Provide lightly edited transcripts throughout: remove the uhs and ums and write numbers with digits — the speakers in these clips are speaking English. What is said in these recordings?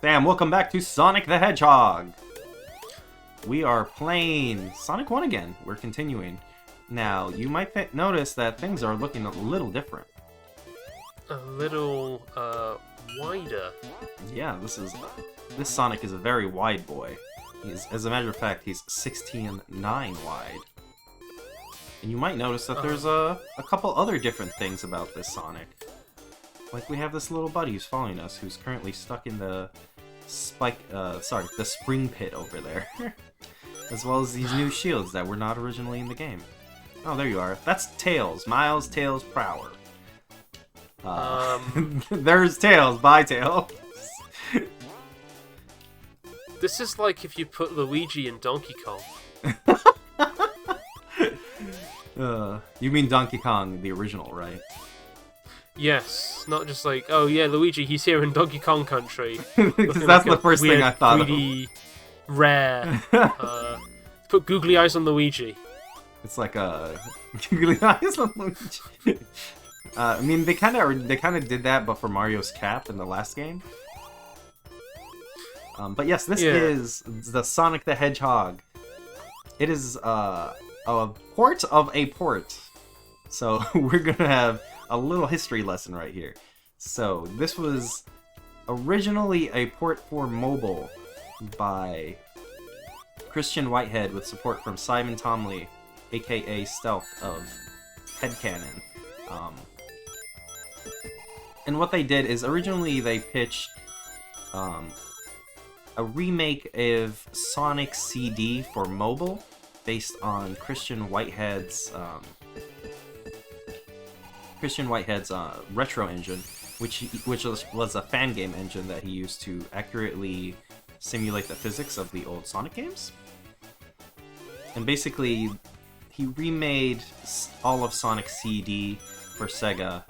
Sam, welcome back to Sonic the Hedgehog! We are playing Sonic 1 again. We're continuing. Now, you might notice that things are looking a little different. A little, wider. Yeah, this Sonic is a very wide boy. As a matter of fact, he's 16.9 wide. And you might notice that there's a couple other different things about this Sonic. Like we have this little buddy who's following us, who's currently stuck in the the spring pit over there. As well as these new shields that were not originally in the game. Oh, there you are. That's Tails. Miles Tails Prower. There's Tails. Bye, Tails. This is like if you put Luigi in Donkey Kong. You mean Donkey Kong, the original, right? Yes, not just like, oh yeah, Luigi, he's here in Donkey Kong Country. Because that's the first thing I thought of. Rare. Put googly eyes on Luigi. It's like a googly eyes on Luigi. I mean, they kind of did that, but for Mario's cap in the last game. But yes, this is the Sonic the Hedgehog. It is a port of a port. So we're gonna have a little history lesson right here. So this was originally a port for mobile by Christian Whitehead with support from Simon Tomley, aka Stealth of Headcanon. And what they did is originally they pitched a remake of Sonic CD for mobile based on Christian Whitehead's retro engine, which was a fan game engine that he used to accurately simulate the physics of the old Sonic games. And basically, he remade all of Sonic CD for SEGA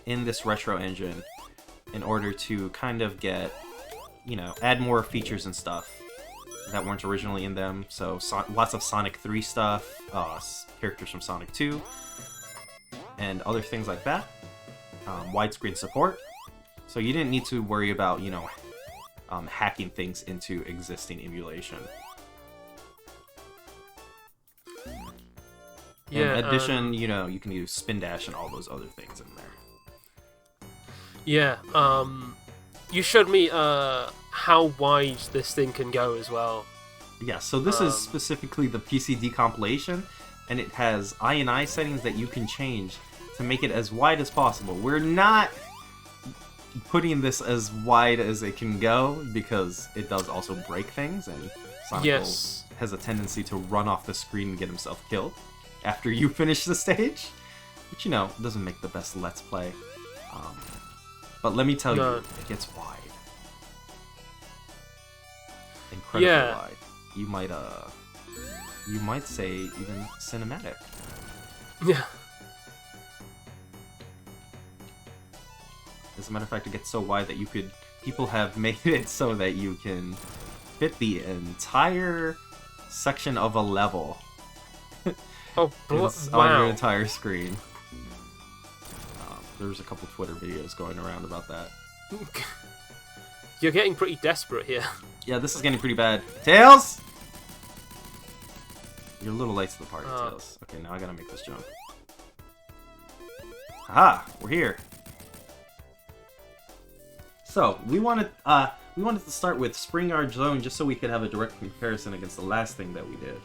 in this retro engine in order to kind of get, add more features and stuff that weren't originally in them. So lots of Sonic 3 stuff, characters from Sonic 2, and other things like that. Widescreen support. So you didn't need to worry about, hacking things into existing emulation. Yeah, in addition, you can use Spin Dash and all those other things in there. Yeah, you showed me how wide this thing can go as well. Yeah, so this is specifically the PCD compilation, and it has I settings that you can change to make it as wide as possible. We're not putting this as wide as it can go because it does also break things, and Sonic has a tendency to run off the screen and get himself killed after you finish the stage, which, doesn't make the best Let's Play. But let me tell you, it gets wide. Incredibly wide. You might say even cinematic. Yeah. As a matter of fact, it gets so wide that people have made it so that you can fit the entire section of a level wow. on your entire screen. There's a couple Twitter videos going around about that. You're getting pretty desperate here. Yeah, this is getting pretty bad. Tails! You're a little late to the party, Tails. Okay, now I gotta make this jump. Aha! We're here. So, we wanted to start with Spring Yard Zone just so we could have a direct comparison against the last thing that we did.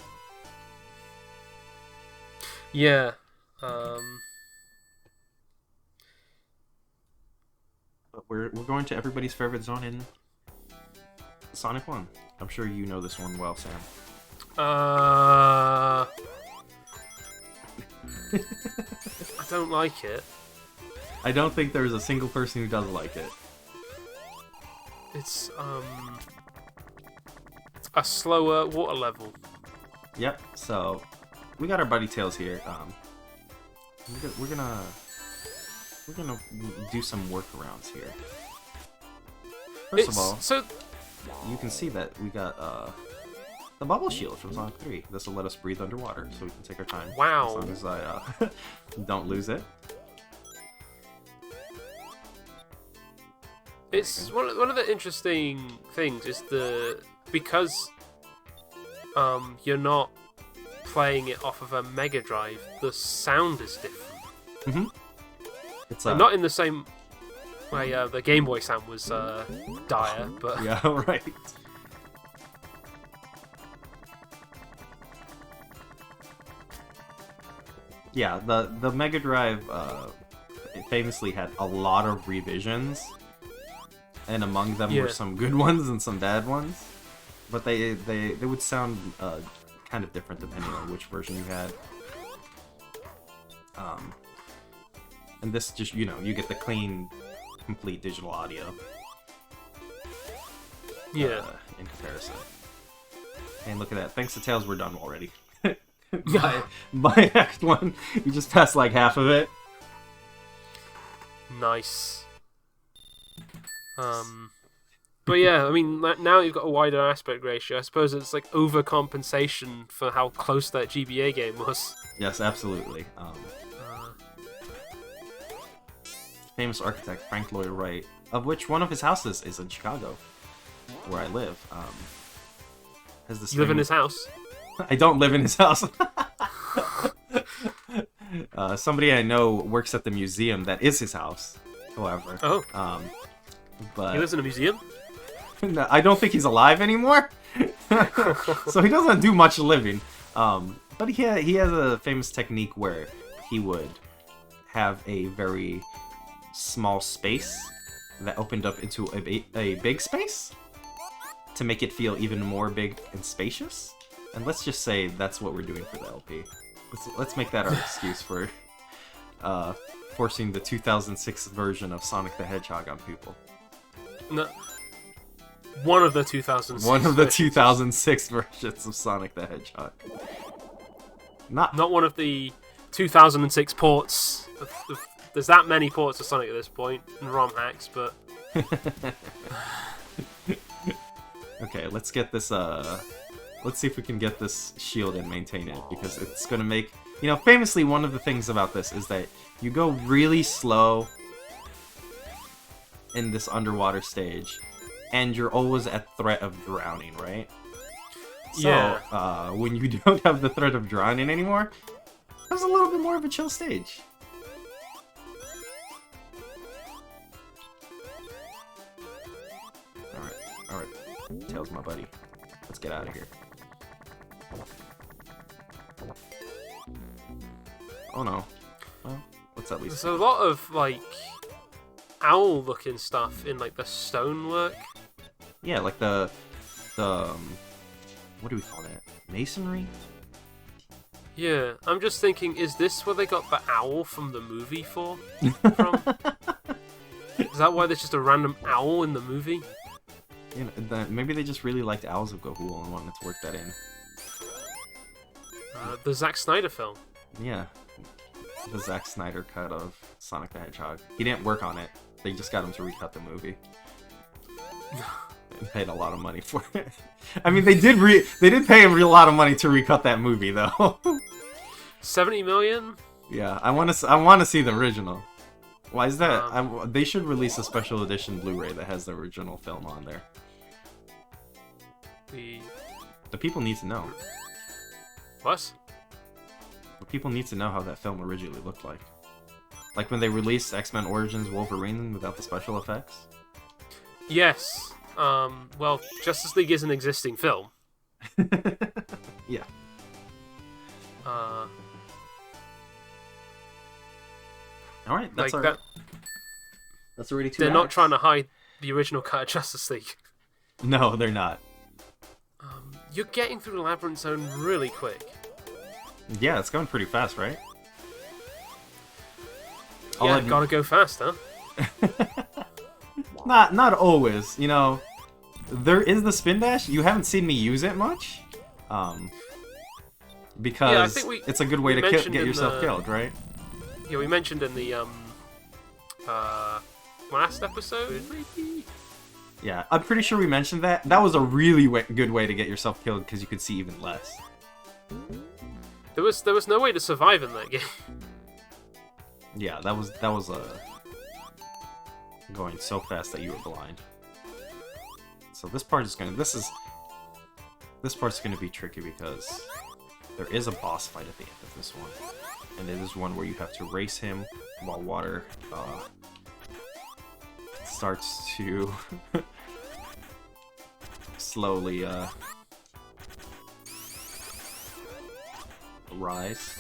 Yeah. But we're going to everybody's favorite zone in Sonic 1. I'm sure you know this one well, Sam. I don't like it. I don't think there's a single person who does like it. It's, a slower water level. Yep, so we got our buddy Tails here. We're gonna do some workarounds here. First of all, you can see that we got the bubble shield from Sonic 3. This will let us breathe underwater, so we can take our time. Wow. As long as I don't lose it. It's one of the interesting things is because you're not playing it off of a Mega Drive, the sound is different. Mm-hmm. It's not in the same way the Game Boy sound was dire, but yeah, right. Yeah, the Mega Drive it famously had a lot of revisions, and among them were some good ones and some bad ones. But they would sound kind of different depending on which version you had. And this just, you get the clean, complete digital audio. Yeah. In comparison. And look at that. Thanks to Tails, we're done already. By Act 1, you just passed like half of it. Nice. But yeah, I mean, now you've got a wider aspect ratio. I suppose it's like overcompensation for how close that GBA game was. Yes, absolutely. Famous architect Frank Lloyd Wright, of which one of his houses is in Chicago, where I live. Has this you live in his house? I don't live in his house. Somebody I know works at the museum that is his house, however. Oh. But he lives in a museum? No, I don't think he's alive anymore. So he doesn't do much living. But he has a famous technique where he would have a very small space that opened up into a big space to make it feel even more big and spacious. And let's just say that's what we're doing for the LP. Let's make that our excuse for forcing the 2006 version of Sonic the Hedgehog on people. No. One of the 2006 One of the 2006 versions of Sonic the Hedgehog. Not one of the 2006 ports. There's that many ports of Sonic at this point, and ROM hacks, but... Okay, let's get this, let's see if we can get this shield and maintain it, because it's gonna make... famously, one of the things about this is that you go really slow in this underwater stage, and you're always at threat of drowning, right? So, yeah. When you don't have the threat of drowning anymore, it's a little bit more of a chill stage. Alright. Tails, my buddy. Let's get out of here. Oh no. Well, what's at least... There's a lot of, owl-looking stuff in, the stonework. Yeah, like the what do we call that? Masonry? Yeah, I'm just thinking, is this where they got the owl from the movie from? Is that why there's just a random owl in the movie? Maybe they just really liked Owls of Ga'Hoole and wanted to work that in. The Zack Snyder film. Yeah. The Zack Snyder cut of Sonic the Hedgehog. He didn't work on it. They just got him to recut the movie. They paid a lot of money for it. I mean, they did pay him a lot of money to recut that movie, though. 70 million? Yeah, I want to see the original. Why is that? They should release a special edition Blu-ray that has the original film on there. The people need to know. What? The people need to know how that film originally looked like. Like when they released X-Men Origins Wolverine without the special effects? Yes. Well, Justice League is an existing film. Yeah. Alright, that's that's already 2 They're acts. not trying to hide the original cut of Justice League. No, they're not. You're getting through the Labyrinth Zone really quick. Yeah, it's going pretty fast, right? Yeah, gotta go fast, huh? Not always, There is the spin dash. You haven't seen me use it much. Because it's a good way to get yourself killed, right? Yeah, we mentioned in the last episode, maybe? Yeah, I'm pretty sure we mentioned that. That was a really good way to get yourself killed because you could see even less. There was no way to survive in that game. Yeah, that was going so fast that you were blind. So this part is gonna this part's gonna be tricky because there is a boss fight at the end of this one, and it is one where you have to race him while water starts to slowly rise.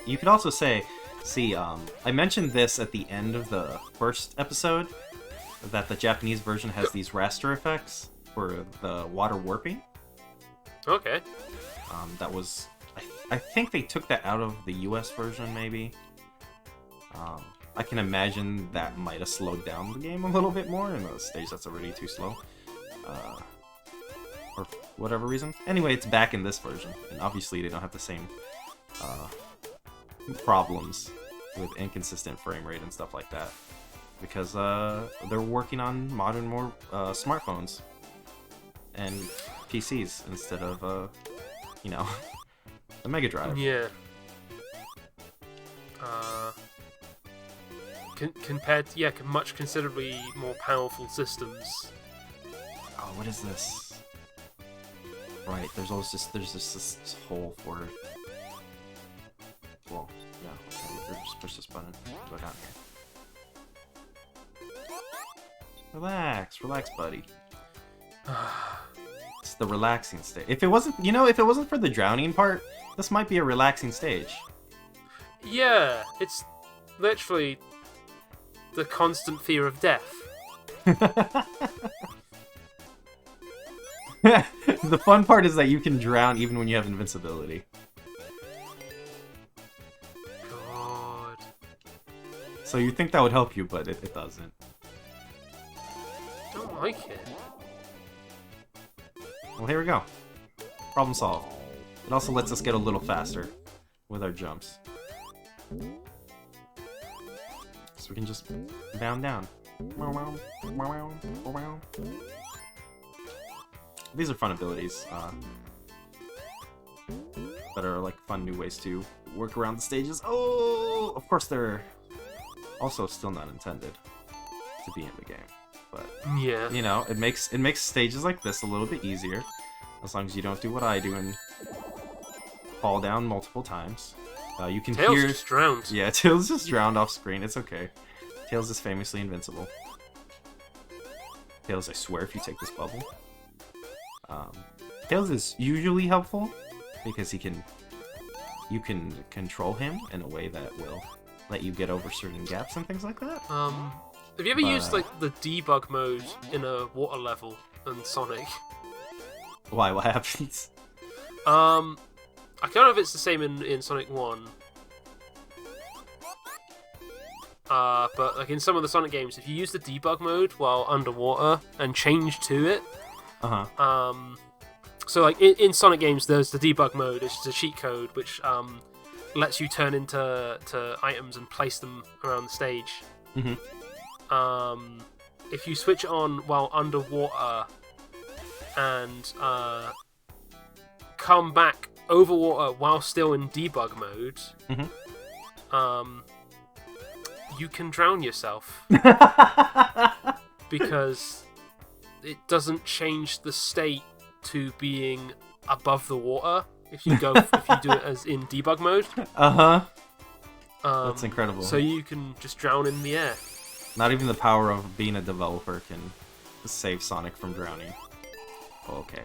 You could also say, see, I mentioned this at the end of the first episode, that the Japanese version has these raster effects for the water warping. Okay. That was, I think they took that out of the US version, maybe. I can imagine that might have slowed down the game a little bit more in a stage that's already too slow. For whatever reason. Anyway, it's back in this version, and obviously they don't have the same problems with inconsistent frame rate and stuff like that, because they're working on modern, more smartphones and PCs instead of, you know, the Mega Drive. Yeah. Compared to, much considerably more powerful systems. Oh, what is this? Right, there's this hole for. Well, yeah. Okay, just push this button. Go down here. Relax, buddy. It's the relaxing stage. If it wasn't, if it wasn't for the drowning part, this might be a relaxing stage. Yeah, it's literally the constant fear of death. The fun part is that you can drown even when you have invincibility. God. So you think that would help you, but it doesn't. Don't like it. Well, here we go. Problem solved. It also lets us get a little faster with our jumps. So we can just bound down. These are fun abilities that are like fun new ways to work around the stages. Oh, of course they're also still not intended to be in the game, but yeah, you know, it makes stages like this a little bit easier, as long as you don't do what I do and fall down multiple times. You can Tails hear. just drowned. Yeah, Tails just drowned off screen. It's okay. Tails is famously invincible. Tails, I swear, if you take this bubble. Tails is usually helpful because you can control him in a way that will let you get over certain gaps and things like that. Have you ever used like the debug mode in a water level in Sonic? Why? What happens? I don't know if it's the same in Sonic 1. But like in some of the Sonic games, if you use the debug mode while underwater and change to it, so like in Sonic games, there's the debug mode, which is a cheat code which lets you turn into items and place them around the stage. Mm-hmm. If you switch it on while underwater and come back over water while still in debug mode, you can drown yourself because it doesn't change the state to being above the water if you do it as in debug mode. That's incredible. So you can just drown in the air. Not even the power of being a developer can save Sonic from drowning. Okay,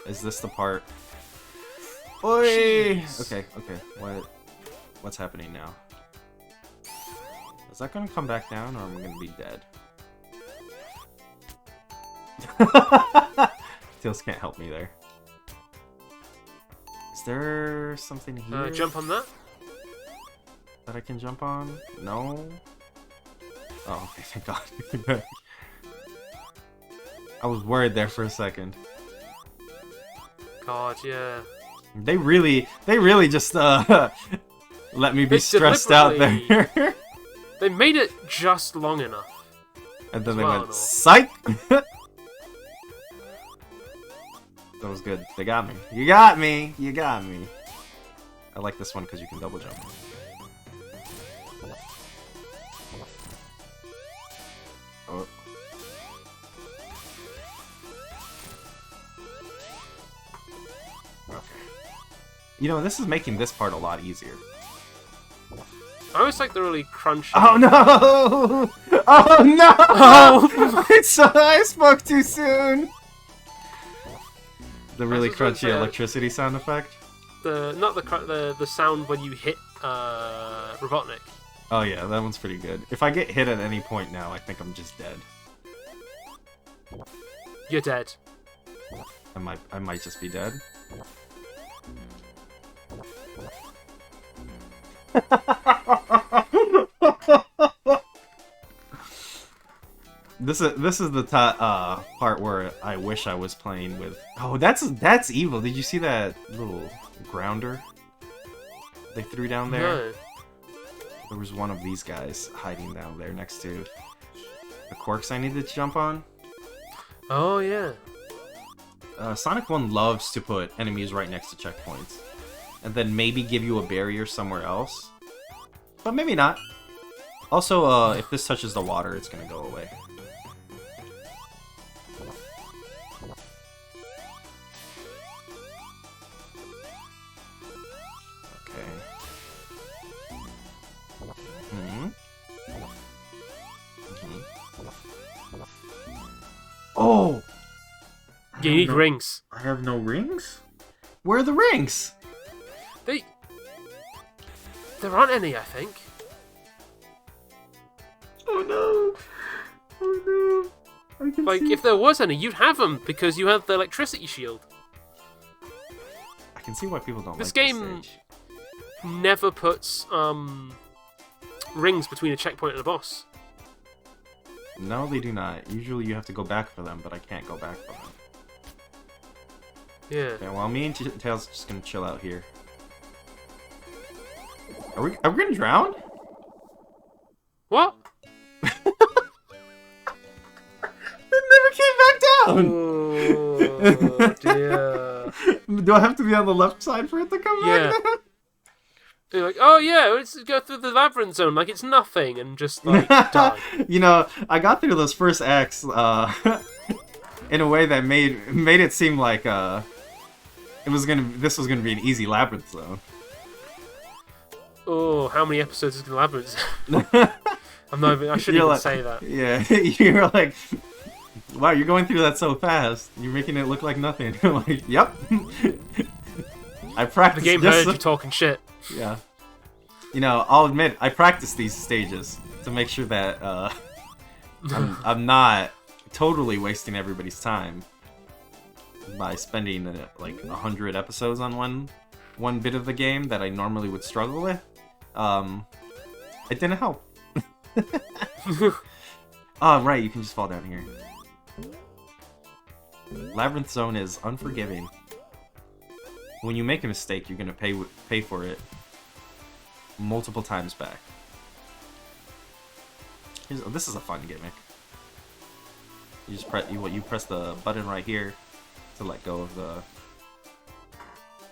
is this the part? Oi! Jeez. Okay. What's happening now? Is that gonna come back down, or am I gonna be dead? Tails can't help me there. Is there something here? Jump on that? That I can jump on? No? Oh, okay, thank God. I was worried there for a second. God, yeah. They really just let me be stressed out there. They made it just long enough. And then they Well, went, no. psych! That was good. They got me. You got me! You got me. I like this one because you can double jump. You know, this is making this part a lot easier. I always like the really crunchy. Oh no! Oh no! Oh. I spoke too soon. The really was gonna crunchy say, electricity sound effect. The sound when you hit Robotnik. Oh yeah, that one's pretty good. If I get hit at any point now, I think I'm just dead. You're dead. I might just be dead. This is the part where I wish I was playing with. Oh, that's evil. Did you see that little grounder they threw down there? No. There was one of these guys hiding down there next to the corks I needed to jump on. Oh yeah. Sonic 1 loves to put enemies right next to checkpoints, and then maybe give you a barrier somewhere else, but maybe not. Also, if this touches the water, it's gonna go away. Okay. Oh! You need rings. I have no rings? Where are the rings? There aren't any, I think. Oh no! Oh no! I can Like, see... if there was any, you'd have them because you have the electricity shield. I can see why people don't This like game- this stage. Never puts rings between a checkpoint and a boss. No, they do not. Usually you have to go back for them, but I can't go back for them. Yeah. Okay, well, me and Tails are just gonna chill out here. Are we gonna drown? What? It never came back down! Oh dear. Do I have to be on the left side for it to come Yeah. back down? You're like, oh yeah, let's go through the labyrinth zone like it's nothing and just like die. You know, I got through those first acts in a way that made it seem like this was gonna be an easy labyrinth zone. Oh, how many episodes is the labyrinth? I'm not even. I shouldn't You're even like- say that. Yeah, you're like, wow, you're going through that so fast. You're making it look like nothing. I'm like, yep. I The practiced. game just heard so- you talking shit. Yeah. You know, I'll admit, I practiced these stages to make sure that I'm not totally wasting everybody's time by spending like 100 episodes on one bit of the game that I normally would struggle with. It didn't help. Oh, right, you can just fall down here. Labyrinth Zone is unforgiving. When you make a mistake, you're gonna pay for it multiple times back. This is a fun gimmick. You just press the button right here to let go of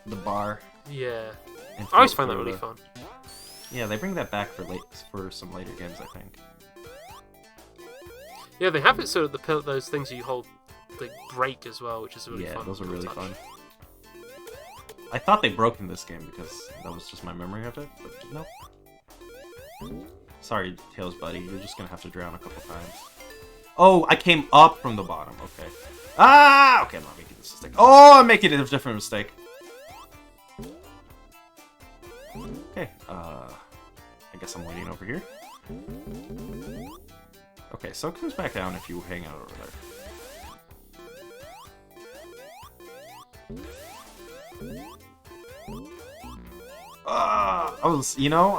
the bar. Yeah. and I always throw find that through really the- fun. Yeah, they bring that back for some later games, I think. Yeah, they have it so that those things you hold, they break as well, which is really Yeah, fun. those are really touch. fun. I thought they broke in this game because that was just my memory of it, but no. Sorry, Tails buddy, you're just gonna have to drown a couple times. Oh, I came up from the bottom, okay. Ah! Okay, I'm not making this mistake. Oh, I'm making a different mistake. Okay, I guess I'm waiting over here. Okay, so it comes back down if you hang out over there.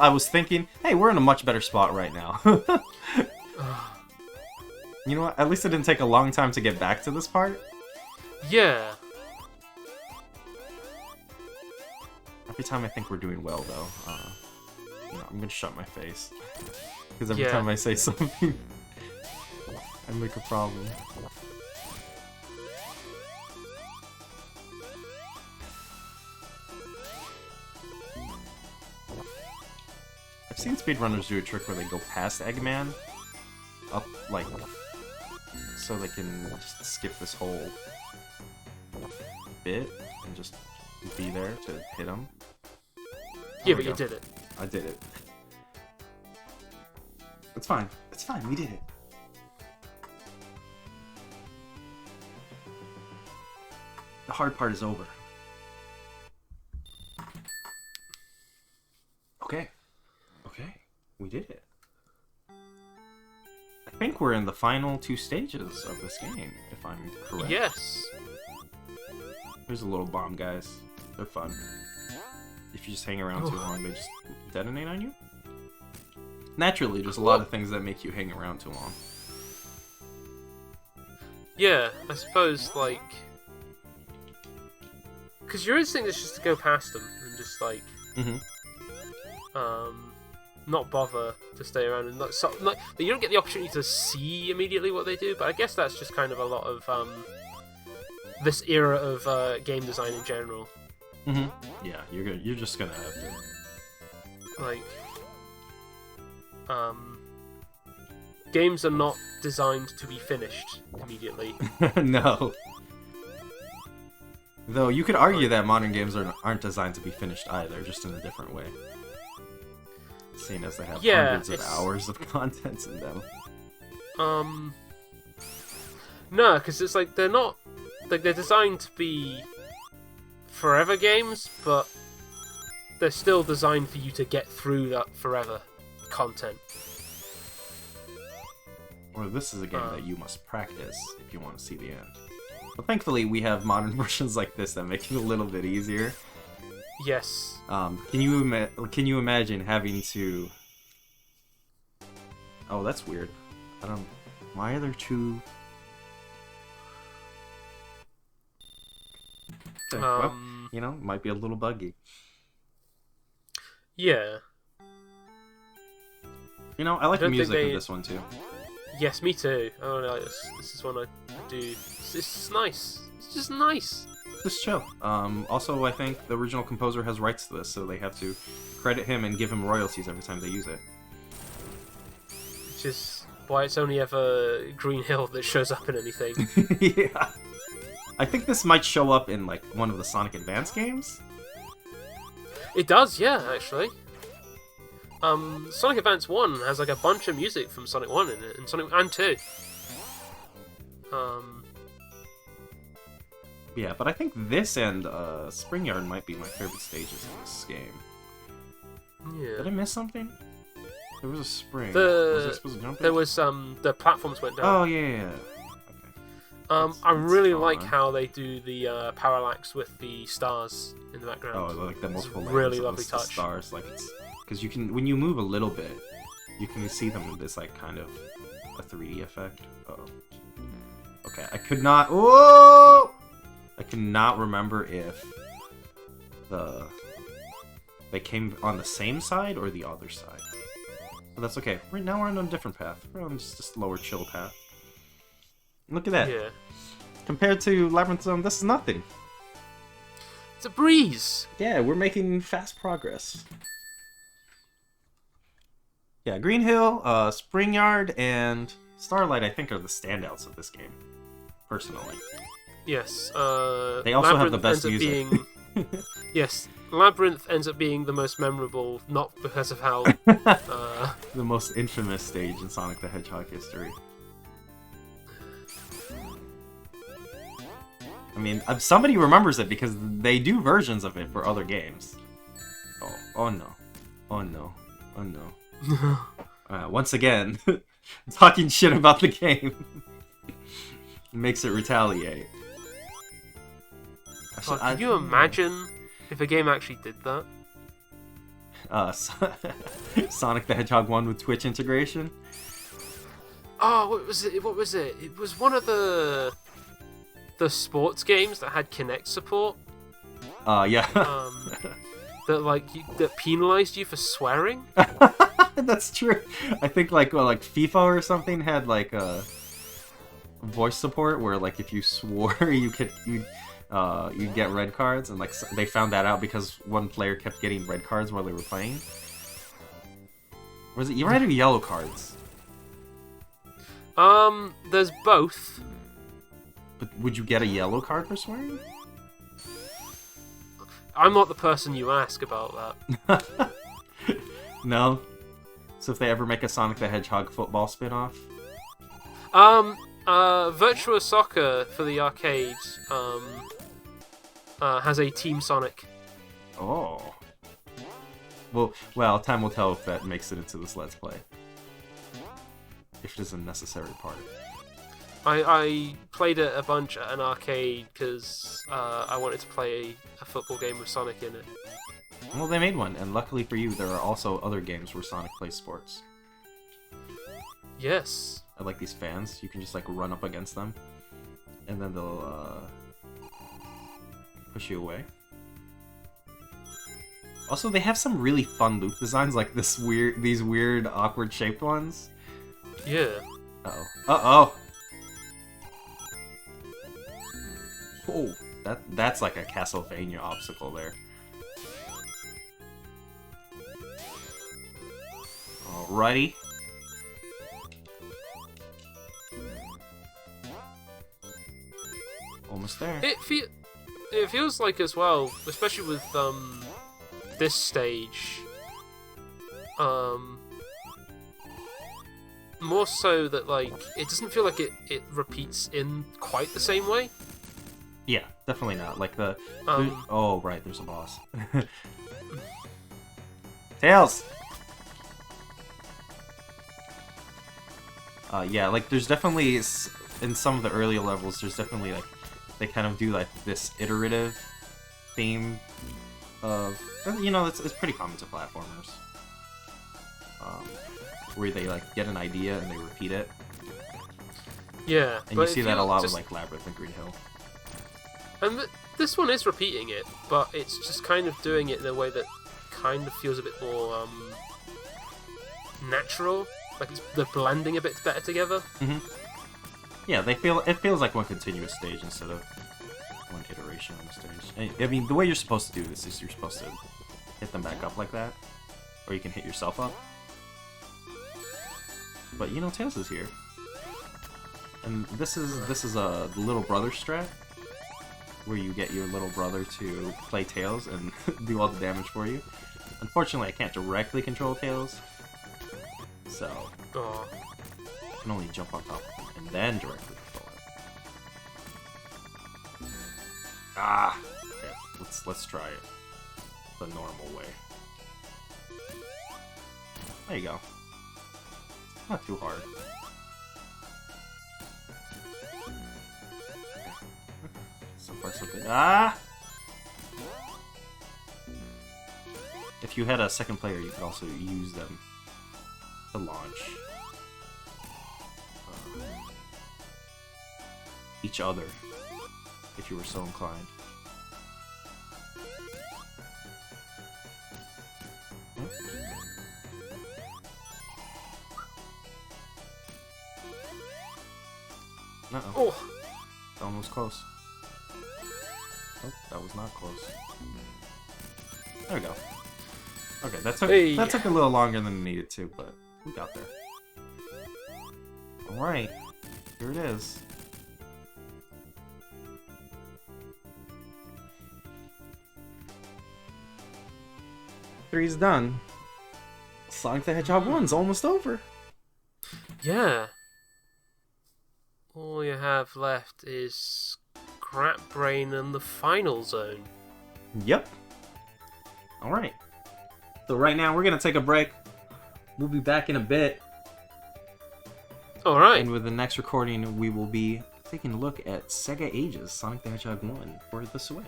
I was thinking, hey, we're in a much better spot right now. You know what? At least it didn't take a long time to get back to this part. Yeah. Every time I think we're doing well, though, I'm gonna shut my face. Because every Yeah. time I say something, I make a problem. I've seen speedrunners do a trick where they go past Eggman, up, like, so they can just skip this whole bit and just be there to hit him. Yeah, but you did it. I did it. It's fine. It's fine. We did it. The hard part is over. Okay. Okay. We did it. I think we're in the final 2 stages of this game, if I'm correct. Yes. Here's a little bomb, guys. They're fun. If you just hang around too long, they just detonate on you. Naturally, there's a lot of things that make you hang around too long. Yeah, I suppose, like... Because your instinct is just to go past them and just, like... not bother to stay around. And like, you don't get the opportunity to see immediately what they do, but I guess that's just kind of a lot of this era of game design in general. Yeah, you're just gonna have to... Like... games are not designed to be finished immediately. No. Though you could argue that modern games aren't designed to be finished either, just in a different way. Seeing as they have hundreds of hours of content in them. No, because it's like they're not... Like, they're designed to be forever games, but they're still designed for you to get through that forever content. Or this is a game that you must practice if you want to see the end. But thankfully, we have modern versions like this that make it a little bit easier. Yes. Can you imagine having to... Oh, that's weird. I don't... Why are there 2... Okay, well, you know, might be a little buggy. Yeah. You know, I like the music of this one too. Yes, me too. Oh no, this is one I do. It's just nice. It's just nice. Just chill. Also, I think the original composer has rights to this, so they have to credit him and give him royalties every time they use it. Which is why it's only ever Green Hill that shows up in anything. Yeah. I think this might show up in, like, one of the Sonic Advance games. It does, yeah, actually. Sonic Advance 1 has, like, a bunch of music from Sonic 1 in it, and Sonic and 2. Yeah, but I think this and Spring Yard might be my favorite stages of this game. Yeah. Did I miss something? There was a spring. Was I supposed to jump in? There was, the platforms went down. Oh, yeah. I really like how they do the parallax with the stars in the background. Oh, like the multiple layers really of lovely the touch. stars, like it's because you can when you move a little bit, you can see them in this like kind of a 3D effect. Oh, okay. I could not. Whoa! I cannot remember if they came on the same side or the other side. But that's okay. Right now we're on a different path. We're on just a slower, chill path. Look at that. Yeah. Compared to Labyrinth Zone, this is nothing. It's a breeze. Yeah, we're making fast progress. Yeah, Green Hill, Spring Yard, and Starlight, I think, are the standouts of this game. Personally. Yes. They also have the Labyrinth best ends up music. Yes, Labyrinth ends up being the most memorable, not because of how... The most infamous stage in Sonic the Hedgehog history. I mean, somebody remembers it because they do versions of it for other games. Oh no. Oh no. Oh no. Once again, talking shit about the game makes it retaliate. Can you imagine if a game actually did that? Sonic the Hedgehog 1 with Twitch integration? Oh, what was it? What was it? It was one of the sports games that had Kinect support. Yeah. that penalized you for swearing. That's true. I think like FIFA or something had like a voice support where like if you swore you'd get red cards, and like they found that out because one player kept getting red cards while they were playing. Or was it red or yellow cards? There's both. But would you get a yellow card for swearing? I'm not the person you ask about that. No? So if they ever make a Sonic the Hedgehog football spin-off? Virtua Soccer for the arcade has a Team Sonic. Oh. Well, time will tell if that makes it into this Let's Play. If it is a necessary part. I played it a bunch at an arcade because I wanted to play a football game with Sonic in it. Well, they made one, and luckily for you, there are also other games where Sonic plays sports. Yes. I like these fans. You can just, like, run up against them, and then they'll, push you away. Also, they have some really fun loop designs, like these weird, awkward-shaped ones. Yeah. Uh-oh. Uh-oh! Oh, that's like a Castlevania obstacle there. Alrighty. Almost there. It feels like as well, especially with this stage, more so that like it doesn't feel like it repeats in quite the same way. Yeah, definitely not. Like the oh right, there's a boss. Tails. Yeah, like there's definitely in some of the earlier levels, there's definitely like they kind of do like this iterative theme of, you know, it's pretty common to platformers, where they like get an idea and they repeat it. Yeah, and you see that a lot with like Labyrinth and Green Hill. And this one is repeating it, but it's just kind of doing it in a way that kind of feels a bit more natural. Like they're blending a bit better together. Mm-hmm. Yeah, it feels like one continuous stage instead of one iteration on the stage. I mean, the way you're supposed to do this is you're supposed to hit them back up like that, or you can hit yourself up. But you know, Tails is here, and this is a little brother strat, where you get your little brother to play Tails and do all the damage for you. Unfortunately, I can't directly control Tails, so I can only jump on top of him and then directly control it. Ah! Okay, let's try it the normal way. There you go. Not too hard. So far so good. Ah! If you had a second player, you could also use them to launch each other, if you were so inclined. Uh-oh. Oh! That one was close. Oh, that was not close. There we go. Okay, that took a little longer than it needed to, but we got there. Alright, here it is. Three's done. Sonic the Hedgehog 1's almost over. Yeah. All you have left is Scrap Brain and the final zone. Yep. Alright. So right now we're going to take a break. We'll be back in a bit. Alright. And with the next recording, we will be taking a look at Sega Ages Sonic the Hedgehog 1 for the Switch.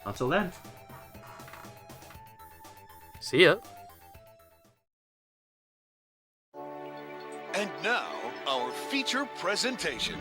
Until then. See ya. And now, our feature presentation.